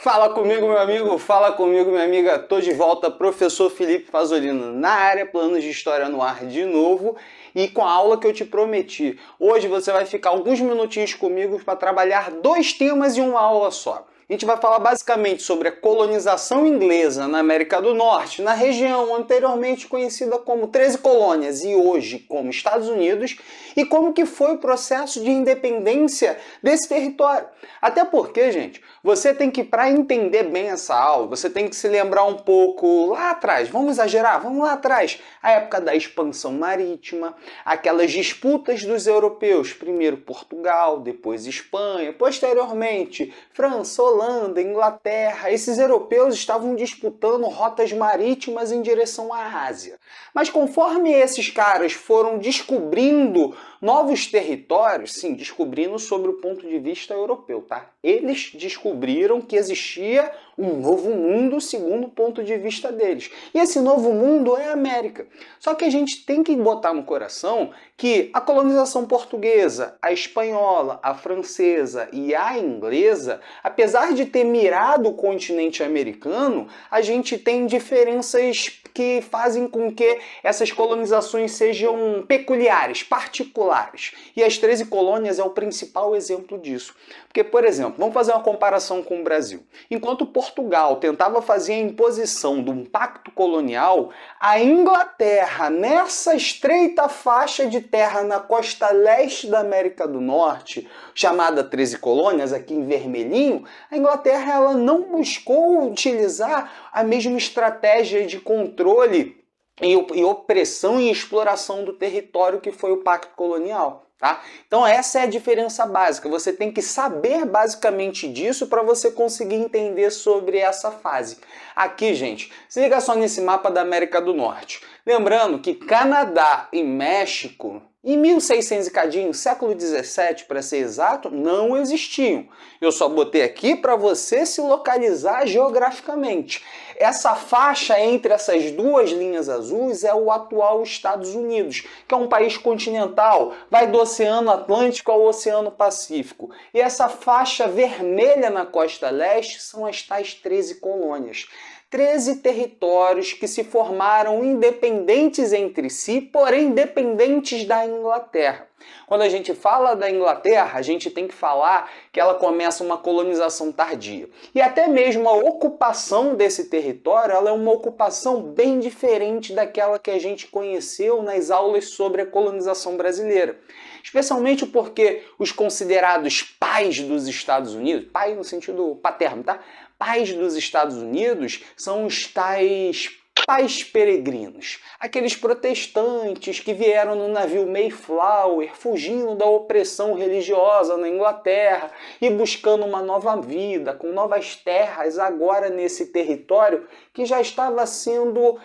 Fala comigo, meu amigo, fala comigo, minha amiga. Tô de volta, professor Felipe Fazolino na área, planos de história no ar de novo e com a aula que eu te prometi. Hoje você vai ficar alguns minutinhos comigo para trabalhar dois temas em uma aula só. A gente vai falar basicamente sobre a colonização inglesa na América do Norte, na região anteriormente conhecida como 13 colônias e hoje como Estados Unidos, e como que foi o processo de independência desse território. Até porque, gente, você tem que, para entender bem essa aula, você tem que se lembrar um pouco lá atrás, vamos exagerar, vamos lá atrás, a época da expansão marítima, aquelas disputas dos europeus, primeiro Portugal, depois Espanha, posteriormente França, Holanda, Inglaterra. Esses europeus estavam disputando rotas marítimas em direção à Ásia. Mas conforme esses caras foram descobrindo novos territórios, sim, descobrindo sobre o ponto de vista europeu, tá? Eles descobriram que existia um novo mundo segundo o ponto de vista deles. E esse novo mundo é a América. Só que a gente tem que botar no coração que a colonização portuguesa, a espanhola, a francesa e a inglesa, apesar de ter mirado o continente americano, a gente tem diferenças que fazem com que essas colonizações sejam peculiares, particulares. E as 13 colônias é o principal exemplo disso. Porque, por exemplo, vamos fazer uma comparação com o Brasil. Enquanto Portugal tentava fazer a imposição de um pacto colonial, a Inglaterra, nessa estreita faixa de terra na costa leste da América do Norte, chamada 13 colônias, aqui em vermelhinho, a Inglaterra ela não buscou utilizar a mesma estratégia de controle e opressão e exploração do território que foi o pacto colonial. Tá? Então essa é a diferença básica, você tem que saber basicamente disso para você conseguir entender sobre essa fase. Aqui, gente, se liga só nesse mapa da América do Norte. Lembrando que Canadá e México, em 1600 e cadinho, século 17 para ser exato, não existiam. Eu só botei aqui para você se localizar geograficamente. Essa faixa entre essas duas linhas azuis é o atual Estados Unidos, que é um país continental, vai do Oceano Atlântico ao Oceano Pacífico. E essa faixa vermelha na costa leste são as tais 13 colônias. 13 territórios que se formaram independentes entre si, porém dependentes da Inglaterra. Quando a gente fala da Inglaterra, a gente tem que falar que ela começa uma colonização tardia. E até mesmo a ocupação desse território, ela é uma ocupação bem diferente daquela que a gente conheceu nas aulas sobre a colonização brasileira. Especialmente porque os considerados pais dos Estados Unidos, pai no sentido paterno, tá? Pais dos Estados Unidos são os tais pais peregrinos, aqueles protestantes que vieram no navio Mayflower, fugindo da opressão religiosa na Inglaterra e buscando uma nova vida, com novas terras agora nesse território que já estava sendo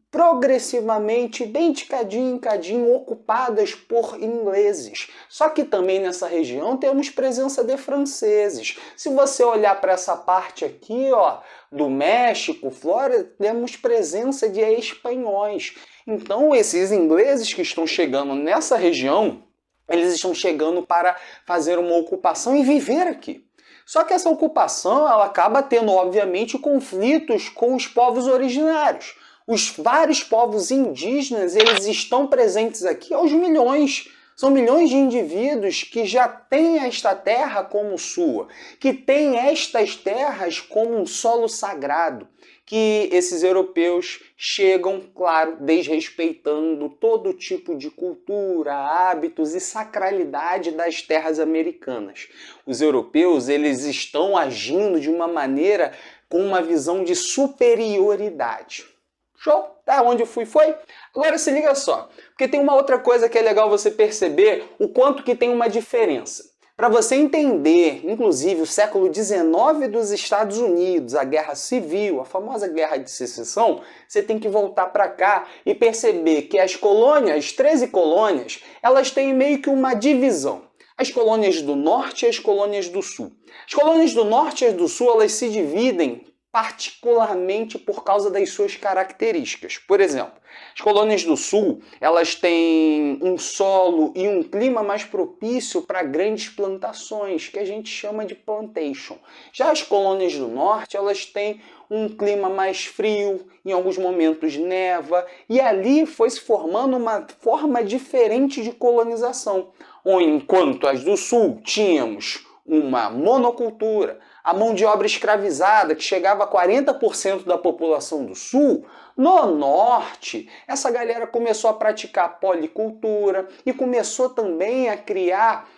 progressivamente, bem de cadinho em cadinho, ocupadas por ingleses. Só que também nessa região temos presença de franceses. Se você olhar para essa parte aqui, ó, do México, Flórida, temos presença de espanhóis. Então esses ingleses que estão chegando nessa região, eles estão chegando para fazer uma ocupação e viver aqui. Só que essa ocupação ela acaba tendo, obviamente, conflitos com os povos originários. Os vários povos indígenas, eles estão presentes aqui aos milhões. São milhões de indivíduos que já têm esta terra como sua, que têm estas terras como um solo sagrado, que esses europeus chegam, claro, desrespeitando todo tipo de cultura, hábitos e sacralidade das terras americanas. Os europeus, eles estão agindo de uma maneira com uma visão de superioridade. Show? Tá, onde eu fui foi? Agora se liga só, porque tem uma outra coisa que é legal você perceber o quanto que tem uma diferença. Para você entender, inclusive, o século XIX dos Estados Unidos, a Guerra Civil, a famosa Guerra de Secessão, você tem que voltar para cá e perceber que as colônias, 13 colônias, elas têm meio que uma divisão. As colônias do Norte e as colônias do Sul. As colônias do Norte e as do Sul, elas se dividem particularmente por causa das suas características. Por exemplo, as colônias do sul, elas têm um solo e um clima mais propício para grandes plantações, que a gente chama de plantation. Já as colônias do norte, elas têm um clima mais frio, em alguns momentos neva, e ali foi se formando uma forma diferente de colonização, enquanto as do sul tínhamos uma monocultura, a mão de obra escravizada, que chegava a 40% da população do sul, no norte, essa galera começou a praticar policultura e começou também a criar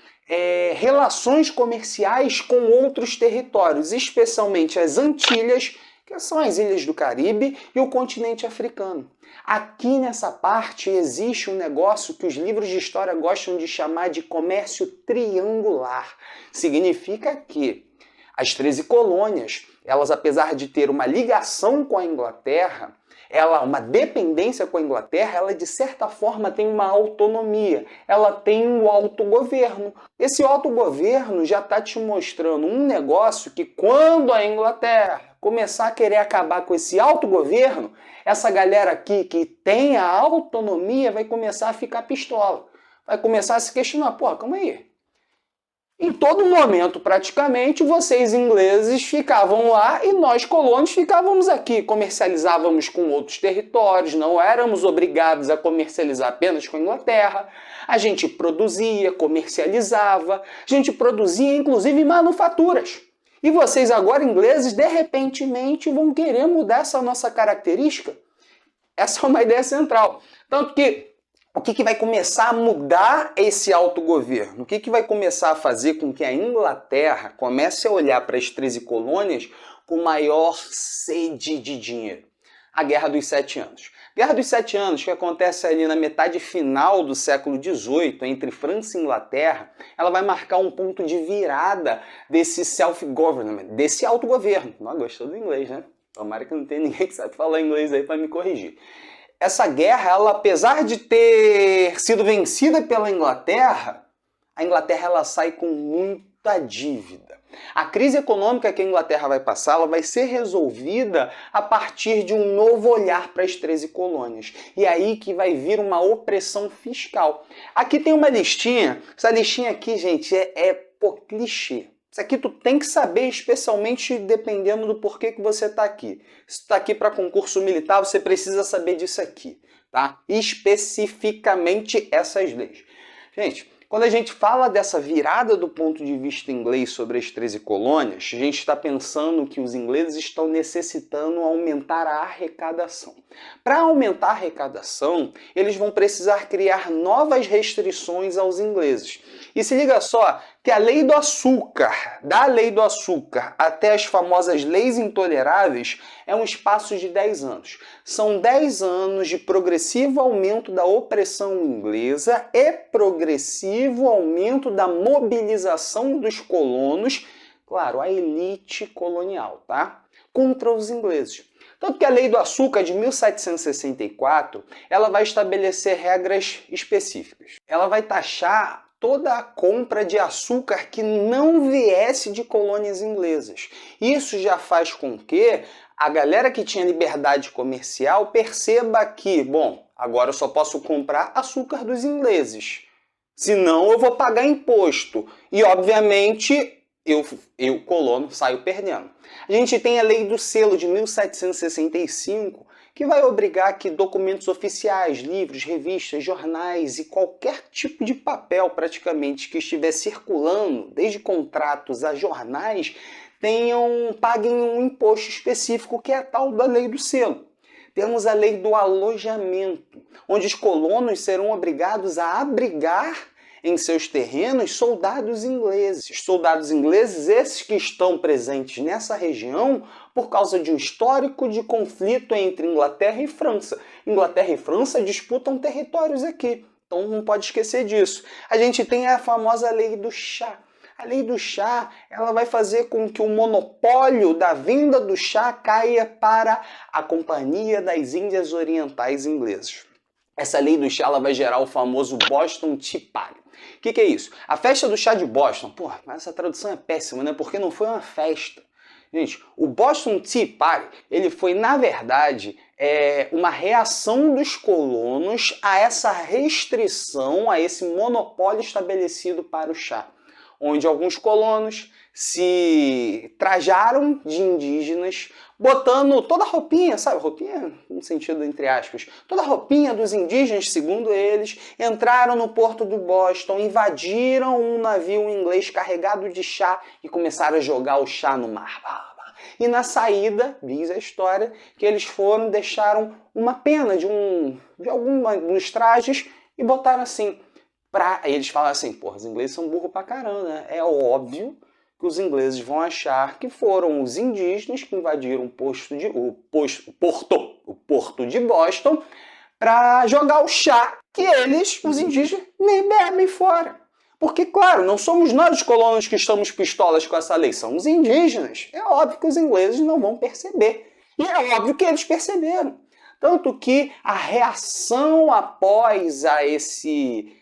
relações comerciais com outros territórios, especialmente as Antilhas, que são as ilhas do Caribe, e o continente africano. Aqui nessa parte existe um negócio que os livros de história gostam de chamar de comércio triangular. Significa que as 13 colônias, elas, apesar de ter uma ligação com a Inglaterra, uma dependência com a Inglaterra, ela de certa forma tem uma autonomia, ela tem um autogoverno. Esse autogoverno já está te mostrando um negócio que quando a Inglaterra começar a querer acabar com esse autogoverno, essa galera aqui que tem a autonomia vai começar a ficar pistola, vai começar a se questionar, pô, calma aí. Em todo momento, praticamente, vocês ingleses ficavam lá e nós colonos ficávamos aqui. Comercializávamos com outros territórios, não éramos obrigados a comercializar apenas com a Inglaterra. A gente produzia, comercializava, a gente produzia inclusive manufaturas. E vocês agora, ingleses, de repentemente vão querer mudar essa nossa característica? Essa é uma ideia central. Tanto que o que vai começar a mudar esse autogoverno? O que vai começar a fazer com que a Inglaterra comece a olhar para as 13 colônias com maior sede de dinheiro? A Guerra dos 7 Anos. Guerra dos 7 Anos, que acontece ali na metade final do século XVIII, entre França e Inglaterra, ela vai marcar um ponto de virada desse self-government, desse autogoverno. Não gostou do inglês, né? Tomara que não tenha ninguém que sabe falar inglês aí para me corrigir. Essa guerra, ela, apesar de ter sido vencida pela Inglaterra, a Inglaterra ela sai com muita dívida. A crise econômica que a Inglaterra vai passar, ela vai ser resolvida a partir de um novo olhar para as 13 colônias. E aí que vai vir uma opressão fiscal. Aqui tem uma listinha. Essa listinha aqui, gente, pô, clichê. Isso aqui tu tem que saber, especialmente dependendo do porquê que você está aqui. Se tu está aqui para concurso militar, você precisa saber disso aqui, tá? Especificamente essas leis. Gente, quando a gente fala dessa virada do ponto de vista inglês sobre as 13 colônias, a gente está pensando que os ingleses estão necessitando aumentar a arrecadação. Para aumentar a arrecadação, eles vão precisar criar novas restrições aos ingleses. E se liga só que a lei do açúcar, da lei do açúcar até as famosas leis intoleráveis, é um espaço de 10 anos. São 10 anos de progressivo aumento da opressão inglesa e progressivo aumento da mobilização dos colonos, claro, a elite colonial, tá? Contra os ingleses. Tanto que a lei do açúcar de 1764, ela vai estabelecer regras específicas. Ela vai taxar toda a compra de açúcar que não viesse de colônias inglesas. Isso já faz com que a galera que tinha liberdade comercial perceba que, bom, agora eu só posso comprar açúcar dos ingleses. Senão eu vou pagar imposto. E, obviamente, eu colono, saio perdendo. A gente tem a lei do selo de 1765, que vai obrigar que documentos oficiais, livros, revistas, jornais e qualquer tipo de papel praticamente que estiver circulando, desde contratos a jornais, paguem um imposto específico que é a tal da lei do selo. Temos a lei do alojamento, onde os colonos serão obrigados a abrigar em seus terrenos soldados ingleses. Soldados ingleses esses que estão presentes nessa região por causa de um histórico de conflito entre Inglaterra e França. Inglaterra e França disputam territórios aqui, então não pode esquecer disso. A gente tem a famosa lei do chá. A lei do chá, ela vai fazer com que o monopólio da venda do chá caia para a Companhia das Índias Orientais Inglesas. Essa lei do chá ela vai gerar o famoso Boston Tea Party. O que é isso? A festa do chá de Boston. Pô, mas essa tradução é péssima, né? Porque não foi uma festa. Gente, o Boston Tea Party, ele foi, na verdade, uma reação dos colonos a essa restrição, a esse monopólio estabelecido para o chá, onde alguns colonos se trajaram de indígenas, botando toda a roupinha, sabe, roupinha no sentido entre aspas, toda a roupinha dos indígenas, segundo eles, entraram no porto do Boston, invadiram um navio inglês carregado de chá e começaram a jogar o chá no mar. E na saída, diz a história, que eles deixaram uma pena de alguns dos trajes e botaram assim, eles falam assim, porra, os ingleses são burros pra caramba, né? É óbvio que os ingleses vão achar que foram os indígenas que invadiram o porto de Boston para jogar o chá que eles, os indígenas, nem bebem fora. Porque, claro, não somos nós os colonos que estamos pistolas com essa lei, são os indígenas. É óbvio que os ingleses não vão perceber. E é óbvio que eles perceberam. Tanto que a reação após esse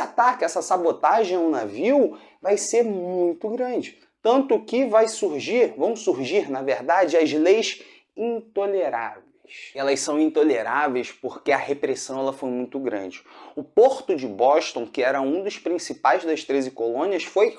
ataque, essa sabotagem ao navio, vai ser muito grande. Tanto que vão surgir, na verdade, as leis intoleráveis. Elas são intoleráveis porque a repressão ela foi muito grande. O porto de Boston, que era um dos principais das 13 colônias, foi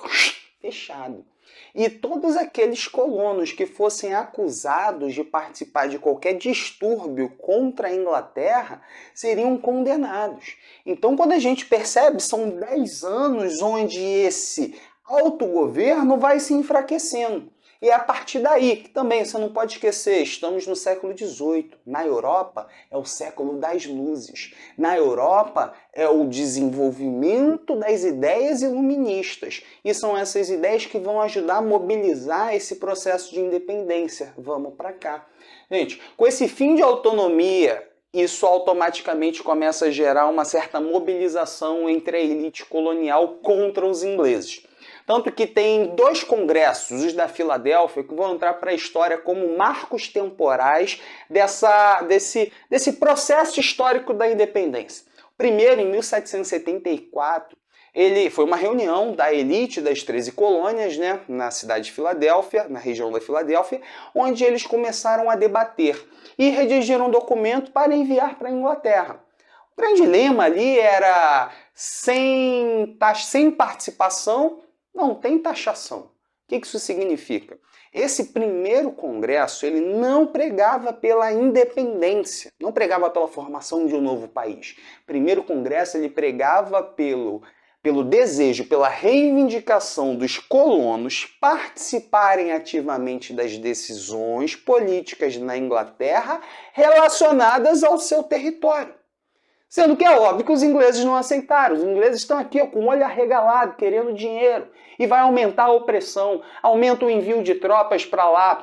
fechado. E todos aqueles colonos que fossem acusados de participar de qualquer distúrbio contra a Inglaterra seriam condenados. Então, quando a gente percebe, são 10 anos onde esse autogoverno vai se enfraquecendo. E é a partir daí, que também você não pode esquecer, estamos no século XVIII. Na Europa é o século das luzes. Na Europa é o desenvolvimento das ideias iluministas. E são essas ideias que vão ajudar a mobilizar esse processo de independência. Vamos para cá. Gente, com esse fim de autonomia, isso automaticamente começa a gerar uma certa mobilização entre a elite colonial contra os ingleses. Tanto que tem 2 congressos, os da Filadélfia, que vão entrar para a história como marcos temporais desse processo histórico da independência. O primeiro, em 1774, ele foi uma reunião da elite das 13 colônias, né, na cidade de Filadélfia, na região da Filadélfia, onde eles começaram a debater e redigiram um documento para enviar para a Inglaterra. O grande lema ali era sem participação, não tem taxação. O que isso significa? Esse primeiro congresso ele não pregava pela independência, não pregava pela formação de um novo país. O primeiro congresso ele pregava pelo desejo, pela reivindicação dos colonos participarem ativamente das decisões políticas na Inglaterra relacionadas ao seu território. Sendo que é óbvio que os ingleses não aceitaram. Os ingleses estão aqui ó, com o olho arregalado, querendo dinheiro. E vai aumentar a opressão, aumenta o envio de tropas para lá,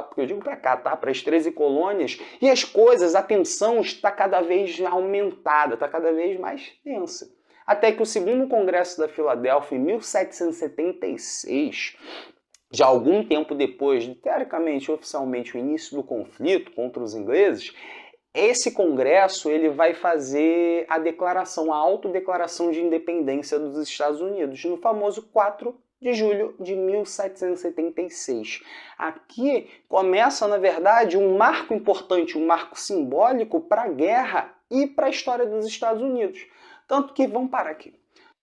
porque eu digo para cá, tá? Para as 13 colônias. E as coisas, a tensão está cada vez aumentada, está cada vez mais tensa. Até que o segundo congresso da Filadélfia, em 1776, já algum tempo depois, teoricamente, oficialmente, o início do conflito contra os ingleses, esse congresso ele vai fazer a autodeclaração de independência dos Estados Unidos, no famoso 4 de julho de 1776. Aqui começa, na verdade, um marco importante, um marco simbólico para a guerra e para a história dos Estados Unidos. Tanto que vamos parar aqui.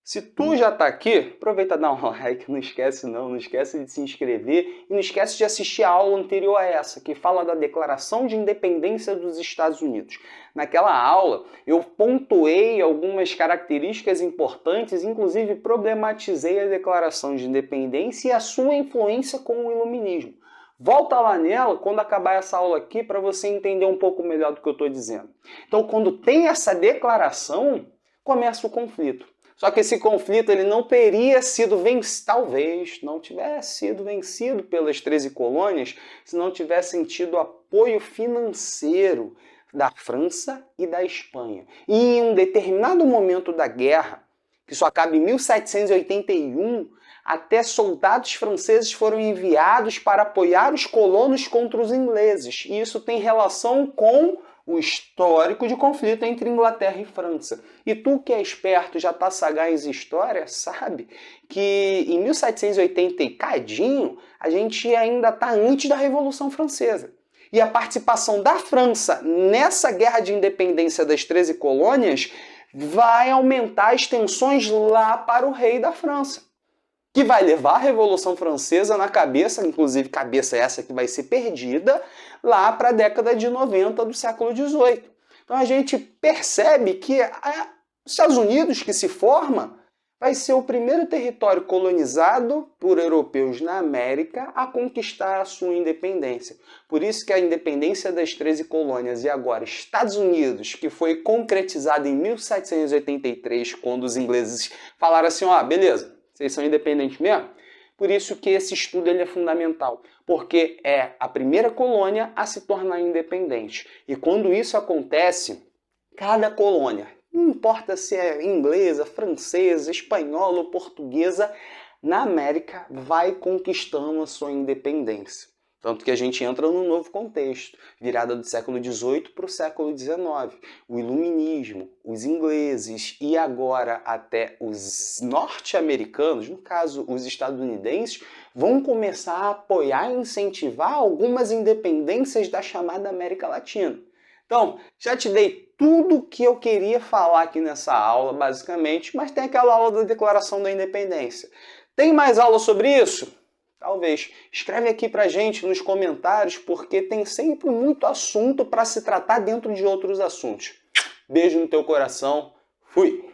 Se tu já está aqui, aproveita e dá um like, não esquece de se inscrever e não esquece de assistir a aula anterior a essa, que fala da Declaração de Independência dos Estados Unidos. Naquela aula, eu pontuei algumas características importantes, inclusive problematizei a Declaração de Independência e a sua influência com o Iluminismo. Volta lá nela quando acabar essa aula aqui para você entender um pouco melhor do que eu estou dizendo. Então, quando tem essa declaração, começa o conflito. Só que esse conflito ele não teria sido vencido, talvez não tivesse sido vencido pelas 13 colônias se não tivessem tido apoio financeiro da França e da Espanha. E em um determinado momento da guerra, que só acaba em 1781, até soldados franceses foram enviados para apoiar os colonos contra os ingleses. E isso tem relação com o histórico de conflito entre Inglaterra e França. E tu que é esperto, já tá sagaz em história, sabe que em 1780 e cadinho, a gente ainda tá antes da Revolução Francesa. E a participação da França nessa guerra de independência das 13 colônias vai aumentar as tensões lá para o rei da França, que vai levar a Revolução Francesa na cabeça, inclusive cabeça essa que vai ser perdida, lá para a década de 90 do século XVIII. Então a gente percebe que os Estados Unidos, que se forma, vai ser o primeiro território colonizado por europeus na América a conquistar a sua independência. Por isso que a independência das 13 colônias e agora Estados Unidos, que foi concretizada em 1783, quando os ingleses falaram assim, ó, beleza, vocês são independentes mesmo? Por isso que esse estudo ele é fundamental, porque é a primeira colônia a se tornar independente. E quando isso acontece, cada colônia, não importa se é inglesa, francesa, espanhola ou portuguesa, na América vai conquistando a sua independência. Tanto que a gente entra num novo contexto, virada do século XVIII para o século XIX. O iluminismo, os ingleses e agora até os norte-americanos, no caso os estadunidenses, vão começar a apoiar e incentivar algumas independências da chamada América Latina. Então, já te dei tudo o que eu queria falar aqui nessa aula, basicamente, mas tem aquela aula da Declaração da Independência. Tem mais aula sobre isso? Talvez. Escreve aqui pra gente nos comentários, porque tem sempre muito assunto para se tratar dentro de outros assuntos. Beijo no teu coração. Fui!